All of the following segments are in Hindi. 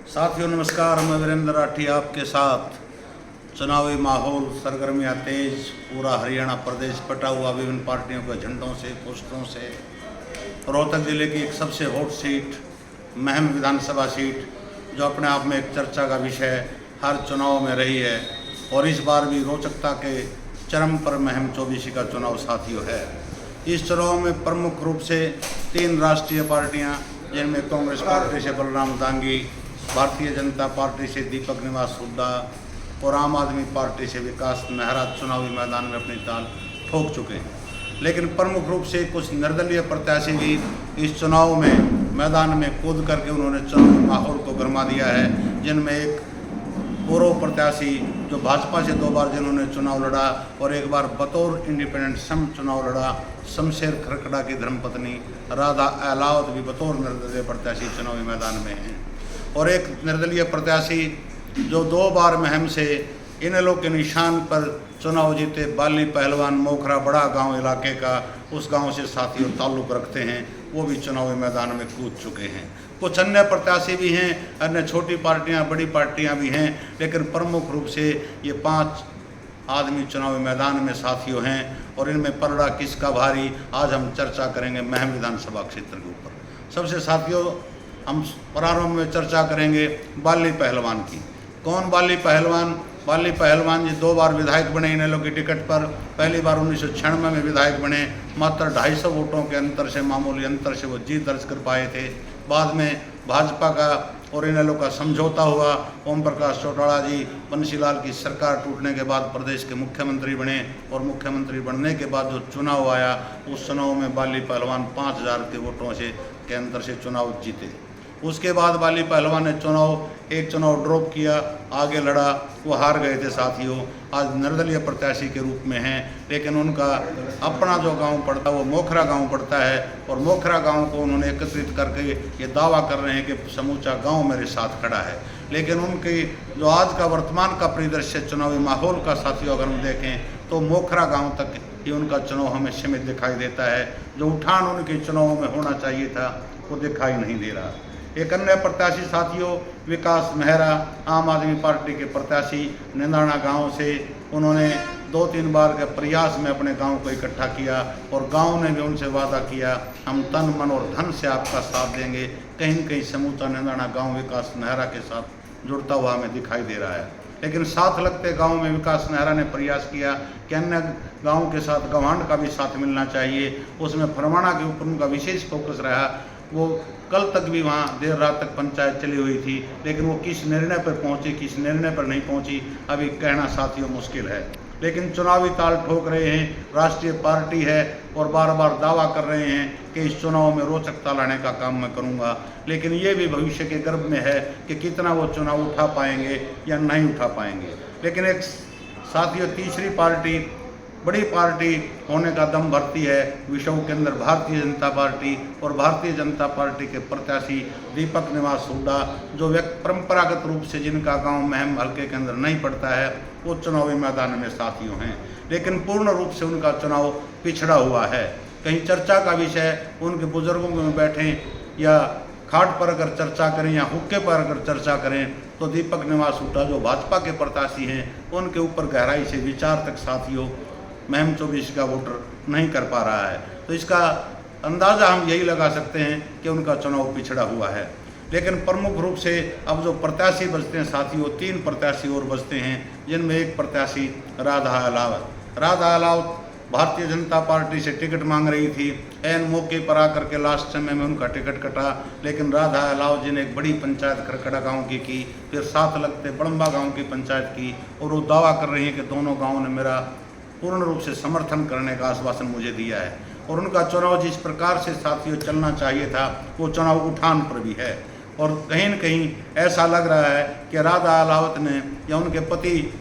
साथियों नमस्कार, मैं वीरेंद्र राठी आपके साथ। चुनावी माहौल, सरगर्मियाँ तेज, पूरा हरियाणा प्रदेश पटा हुआ विभिन्न पार्टियों के झंडों से, पोस्टरों से। रोहतक जिले की एक सबसे हॉट सीट, महम विधानसभा सीट, जो अपने आप में एक चर्चा का विषय हर चुनाव में रही है और इस बार भी रोचकता के चरम पर महम 24 का चुनाव साथियों है। इस चुनाव में प्रमुख रूप से 3 राष्ट्रीय पार्टियां, जिनमें कांग्रेस पार्टी से बलराम दांगी, भारतीय जनता पार्टी से दीपक निवास हुड्डा और आम आदमी पार्टी से विकास मेहरा चुनावी मैदान में अपनी ताल ठोक चुके हैं। लेकिन प्रमुख रूप से कुछ निर्दलीय प्रत्याशी भी इस चुनाव में मैदान में कूद करके उन्होंने चुनावी माहौल को गरमा दिया है, जिनमें एक पूर्व प्रत्याशी जो भाजपा से 2 बार जिन्होंने चुनाव लड़ा और एक बार बतौर इंडिपेंडेंट सम चुनाव लड़ा, शमशेर खरकड़ा की धर्मपत्नी राधा अहलावत भी बतौर निर्दलीय प्रत्याशी चुनावी मैदान में हैं। और एक निर्दलीय प्रत्याशी जो 2 बार महम से इनेलो के निशान पर चुनाव जीते, बाली पहलवान, मोखरा बड़ा गांव इलाके का, उस गांव से साथियों ताल्लुक़ रखते हैं, वो भी चुनावी मैदान में कूद चुके हैं। कुछ अन्य प्रत्याशी भी हैं, अन्य छोटी पार्टियां, बड़ी पार्टियां भी हैं, लेकिन प्रमुख रूप से ये 5 आदमी चुनावी मैदान में साथियों हैं। और इनमें पलड़ा किसका भारी, आज हम चर्चा करेंगे महम विधानसभा क्षेत्र के ऊपर। सबसे साथियों, हम प्रारंभ में चर्चा करेंगे बाली पहलवान की। कौन बाली पहलवान? बाली पहलवान जी 2 बार विधायक बने इनेलो की टिकट पर। पहली बार 1996 में विधायक बने, मात्र 250 वोटों के अंतर से, मामूली अंतर से वो जीत दर्ज कर पाए थे। बाद में भाजपा का और इनेलो का समझौता हुआ। ओम प्रकाश चौटाला जी बंसीलाल की सरकार टूटने के बाद प्रदेश के मुख्यमंत्री बने और मुख्यमंत्री बनने के बाद जो चुनाव आया, उस चुनाव में बाली पहलवान 5000 के वोटों से के अंतर से चुनाव जीते। उसके बाद बाली पहलवान ने एक चुनाव ड्रॉप किया, आगे लड़ा, वो हार गए थे साथियों। आज निर्दलीय प्रत्याशी के रूप में हैं, लेकिन उनका अपना जो गांव पड़ता है वो मोखरा गांव पड़ता है और मोखरा गांव को उन्होंने एकत्रित करके ये दावा कर रहे हैं कि समूचा गांव मेरे साथ खड़ा है। लेकिन उनकी जो आज का वर्तमान का परिदृश्य चुनावी माहौल का साथियों अगर हम देखें तो मोखरा गाँव तक ही उनका चुनाव हमें सीमित दिखाई देता है। जो उठान उनके चुनाव में होना चाहिए था वो दिखाई नहीं दे रहा। एक अन्य प्रत्याशी साथियों विकास मेहरा, आम आदमी पार्टी के प्रत्याशी, निंदाना गांव से, उन्होंने 2-3 बार के प्रयास में अपने गांव को इकट्ठा किया और गांव ने भी उनसे वादा किया, हम तन मन और धन से आपका साथ देंगे। कहीं न कहीं समूचा निंदाना गांव विकास मेहरा के साथ जुड़ता हुआ हमें दिखाई दे रहा है। लेकिन साथ लगते गांव में विकास मेहरा ने प्रयास किया कि अन्य गाँव के साथ गवांड का भी साथ मिलना चाहिए। उसमें फरमाना के ऊपर उनका विशेष फोकस रहा। वो कल तक भी वहाँ देर रात तक पंचायत चली हुई थी, लेकिन वो किस निर्णय पर पहुँची, किस निर्णय पर नहीं पहुँची, अभी कहना साथियों मुश्किल है। लेकिन चुनावी ताल ठोक रहे हैं, राष्ट्रीय पार्टी है और बार बार दावा कर रहे हैं कि इस चुनाव में रोचकता लाने का काम मैं करूँगा। लेकिन ये भी भविष्य के गर्भ में है कि कितना वो चुनाव उठा पाएंगे या नहीं उठा पाएंगे। लेकिन एक साथियों तीसरी पार्टी, बड़ी पार्टी होने का दम भरती है विषयों के अंदर भारतीय जनता पार्टी। और भारतीय जनता पार्टी के प्रत्याशी दीपक निवास हुड्डा, जो परंपरागत रूप से जिनका गांव महम हल्के के अंदर नहीं पड़ता है, वो चुनावी मैदान में साथियों हैं। लेकिन पूर्ण रूप से उनका चुनाव पिछड़ा हुआ है। कहीं चर्चा का विषय उनके बुजुर्गों में बैठें या खाट पर अगर चर्चा करें या हुक्के पर अगर चर्चा करें तो दीपक निवास हुड्डा जो भाजपा के प्रत्याशी हैं, उनके ऊपर गहराई से विचार तक साथियों महम 24 का वोटर नहीं कर पा रहा है। तो इसका अंदाज़ा हम यही लगा सकते हैं कि उनका चुनाव पिछड़ा हुआ है। लेकिन प्रमुख रूप से अब जो प्रत्याशी बचते हैं साथियों, 3 प्रत्याशी और बचते हैं, जिनमें एक प्रत्याशी राधा अहलावत भारतीय जनता पार्टी से टिकट मांग रही थी। एन मौके पर आकर के लास्ट समय में उनका टिकट कटा। लेकिन राधा अहलावत जी ने एक बड़ी पंचायत खरकड़ा गाँव की, फिर साथ लगते बड़म्बा गाँव की पंचायत की, और वो दावा कर रही हैं कि दोनों गाँवों ने मेरा पूर्ण रूप से समर्थन करने का आश्वासन मुझे दिया है। और उनका चुनाव जिस प्रकार से साथियों चलना चाहिए था वो चुनाव उठान पर भी है। और कहीं न कहीं ऐसा लग रहा है कि राधा अहलावत ने या उनके पति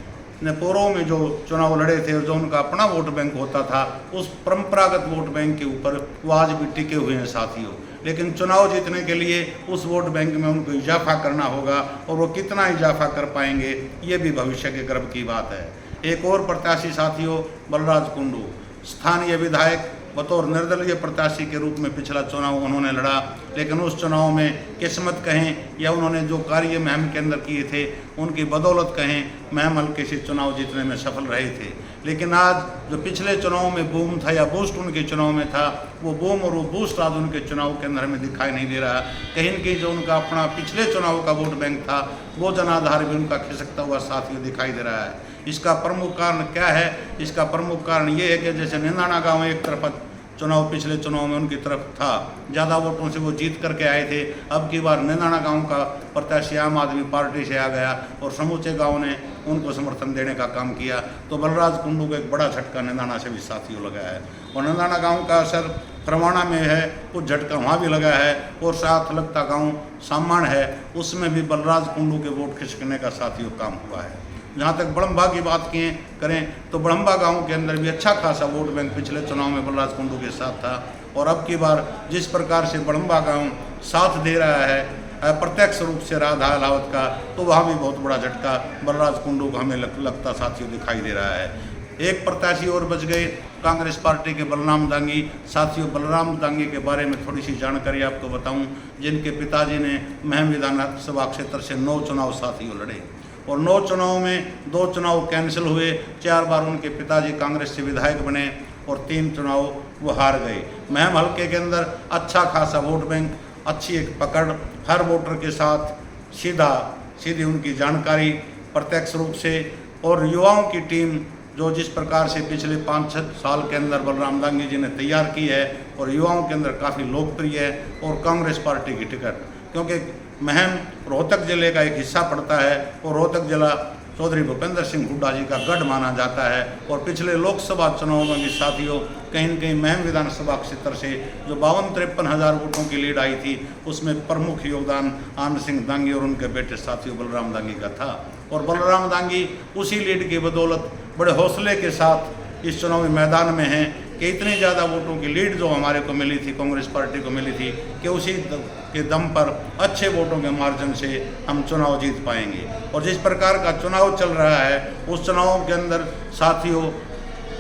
ने पूर्व में जो चुनाव लड़े थे और जो उनका अपना वोट बैंक होता था, उस परंपरागत वोट बैंक के ऊपर वो आज भी टिके हुए हैं साथियों। लेकिन चुनाव जीतने के लिए उस वोट बैंक में उनको इजाफा करना होगा, और वो कितना इजाफा कर पाएंगे ये भी भविष्य के गर्व की बात है। एक और प्रत्याशी साथियों बलराज कुंडू, स्थानीय विधायक, बतौर निर्दलीय प्रत्याशी के रूप में पिछला चुनाव उन्होंने लड़ा लेकिन उस चुनाव में किस्मत कहें या उन्होंने जो कार्य महम के अंदर किए थे उनकी बदौलत कहें, महम हल्के से चुनाव जीतने में सफल रहे थे। लेकिन आज जो पिछले चुनाव में बूम था या बूस्ट उनके चुनाव में था, वो बूम और वो बूस्ट आज उनके चुनाव के अंदर हमें दिखाई नहीं दे रहा। कहीं न कहीं जो उनका अपना पिछले चुनाव का वोट बैंक था वो जनाधार भी उनका खिसकता हुआ साथियों दिखाई दे रहा है। इसका प्रमुख कारण क्या है? इसका प्रमुख कारण ये है कि जैसे निंदाना गाँव एक तरफ चुनाव पिछले चुनाव में उनकी तरफ था, ज़्यादा वोटों से वो जीत करके आए थे। अब की बार निंदाना गांव का प्रत्याशी आम आदमी पार्टी से आ गया और समूचे गांव ने उनको समर्थन देने का काम किया। तो बलराज कुंडू को एक बड़ा झटका निंदाना से भी साथियों लगा है और निंदाना गांव का असर प्रमाणा में है, कुछ झटका वहाँ भी लगा है और साथ लगता गाँव सामान है, उसमें भी बलराज कुंडू के वोट खिसकने का साथियों काम हुआ है। जहाँ तक बड़म्बा की बात करें तो बड़म्बा गांव के अंदर भी अच्छा खासा वोट बैंक पिछले चुनाव में बलराज कुंडू के साथ था और अब की बार जिस प्रकार से बड़म्बा गांव साथ दे रहा है प्रत्यक्ष रूप से राधा अलावत का, तो वहाँ भी बहुत बड़ा झटका बलराज कुंडू को हमें लगता साथियों दिखाई दे रहा है। एक प्रत्याशी और बच गए कांग्रेस पार्टी के बलराम दांगी। साथियों, बलराम दांगी के बारे में थोड़ी सी जानकारी आपको बताऊं, जिनके पिताजी ने महम विधानसभा क्षेत्र से 9 चुनाव साथियों लड़े और 9 चुनाव में 2 चुनाव कैंसिल हुए। 4 बार उनके पिताजी कांग्रेस से विधायक बने और 3 चुनाव वो हार गए। महम हल्के के अंदर अच्छा खासा वोट बैंक, अच्छी एक पकड़, हर वोटर के साथ सीधी उनकी जानकारी प्रत्यक्ष रूप से, और युवाओं की टीम जो जिस प्रकार से पिछले 5-6 साल के अंदर बलराम दांगी जी ने तैयार की है और युवाओं के अंदर काफ़ी लोकप्रिय है। और कांग्रेस पार्टी की टिकट, क्योंकि महम रोहतक जिले का एक हिस्सा पड़ता है और रोहतक जिला चौधरी भूपेंद्र सिंह हुड्डा जी का गढ़ माना जाता है और पिछले लोकसभा चुनाव में भी साथियों कहीं न कहीं महम विधानसभा क्षेत्र से जो 52-53 हज़ार वोटों की लीड आई थी, उसमें प्रमुख योगदान आनंद सिंह दांगी और उनके बेटे साथियों बलराम दांगी का था। और बलराम दांगी उसी लीड की बदौलत बड़े हौसले के साथ इस चुनावी मैदान में हैं कि इतनी ज़्यादा वोटों की लीड जो हमारे को मिली थी, कांग्रेस पार्टी को मिली थी, कि उसी के दम पर अच्छे वोटों के मार्जिन से हम चुनाव जीत पाएंगे। और जिस प्रकार का चुनाव चल रहा है उस चुनाव के अंदर साथियों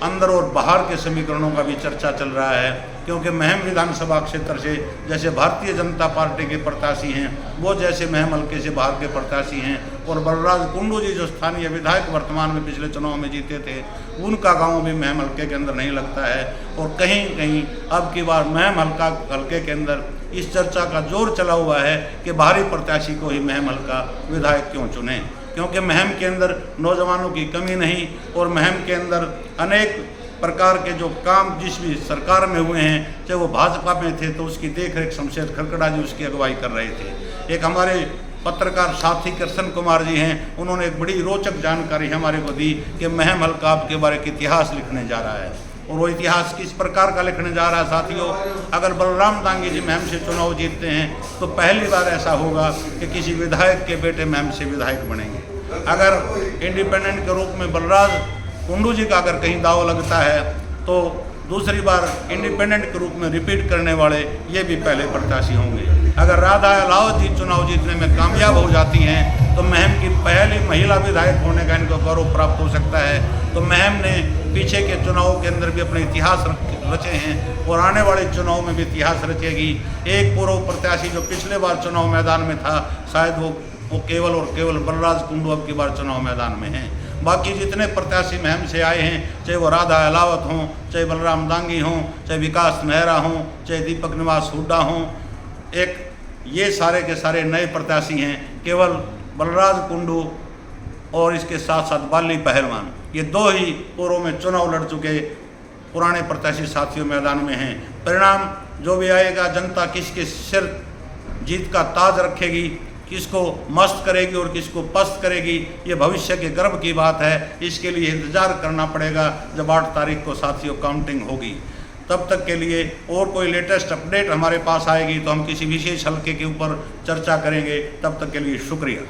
अंदर और बाहर के समीकरणों का भी चर्चा चल रहा है, क्योंकि महम विधानसभा क्षेत्र से जैसे भारतीय जनता पार्टी के प्रत्याशी हैं वो जैसे महम हल्के से बाहर के प्रत्याशी हैं, और बलराज कुंडू जी जो स्थानीय विधायक वर्तमान में पिछले चुनाव में जीते थे, उनका गांव भी महम हल्के के अंदर नहीं लगता है। और कहीं कहीं अब की बार महम हल्के के अंदर इस चर्चा का जोर चला हुआ है कि बाहरी प्रत्याशी को ही महम हल्का विधायक क्यों चुने, क्योंकि महम के अंदर नौजवानों की कमी नहीं और महम के अंदर अनेक प्रकार के जो काम जिस भी सरकार में हुए हैं, चाहे वो भाजपा में थे तो उसकी देखरेख शमशेर खरकड़ा जी उसकी अगुवाई कर रहे थे। एक हमारे पत्रकार साथी कृष्ण कुमार जी हैं, उन्होंने एक बड़ी रोचक जानकारी हमारे को दी कि महम हल्का के बारे में इतिहास लिखने जा रहा है। और वो इतिहास किस प्रकार का लिखने जा रहा है साथियों, अगर बलराम दांगी जी महम से चुनाव जीतते हैं तो पहली बार ऐसा होगा कि किसी विधायक के बेटे महम से विधायक बनेंगे। अगर इंडिपेंडेंट के रूप में बलराज कुंडू जी का अगर कहीं दाव लगता है तो दूसरी बार इंडिपेंडेंट के रूप में रिपीट करने वाले ये भी पहले प्रत्याशी होंगे। अगर राधा अलावत जी चुनाव जीतने में कामयाब हो जाती हैं तो महम की पहली महिला विधायक होने का इनको गौरव प्राप्त हो सकता है। तो महम ने पीछे के चुनाव के अंदर भी अपने इतिहास रचे हैं और आने वाले चुनाव में भी इतिहास रचेगी। एक पूर्व प्रत्याशी जो पिछले बार चुनाव मैदान में था, शायद वो केवल और केवल बलराज कुंडू अब की बार चुनाव मैदान में हैं। बाकी जितने प्रत्याशी महम से आए हैं, चाहे वो राधा अलावत हों, चाहे बलराम दांगी हों, चाहे विकास मेहरा हों, चाहे दीपक निवास हुड्डा हों, ये सारे के सारे नए प्रत्याशी हैं। केवल बलराज कुंडू और इसके साथ साथ बाली पहलवान, ये 2 ही पूर्व में चुनाव लड़ चुके पुराने प्रत्याशी साथियों मैदान में हैं। परिणाम जो भी आएगा, जनता किसके सिर जीत का ताज रखेगी, किसको मस्त करेगी और किसको पस्त करेगी, ये भविष्य के गर्व की बात है। इसके लिए इंतज़ार करना पड़ेगा जब 8 तारीख को साथियों काउंटिंग होगी। तब तक के लिए और कोई लेटेस्ट अपडेट हमारे पास आएगी तो हम किसी विशेष हल्के के ऊपर चर्चा करेंगे। तब तक के लिए शुक्रिया।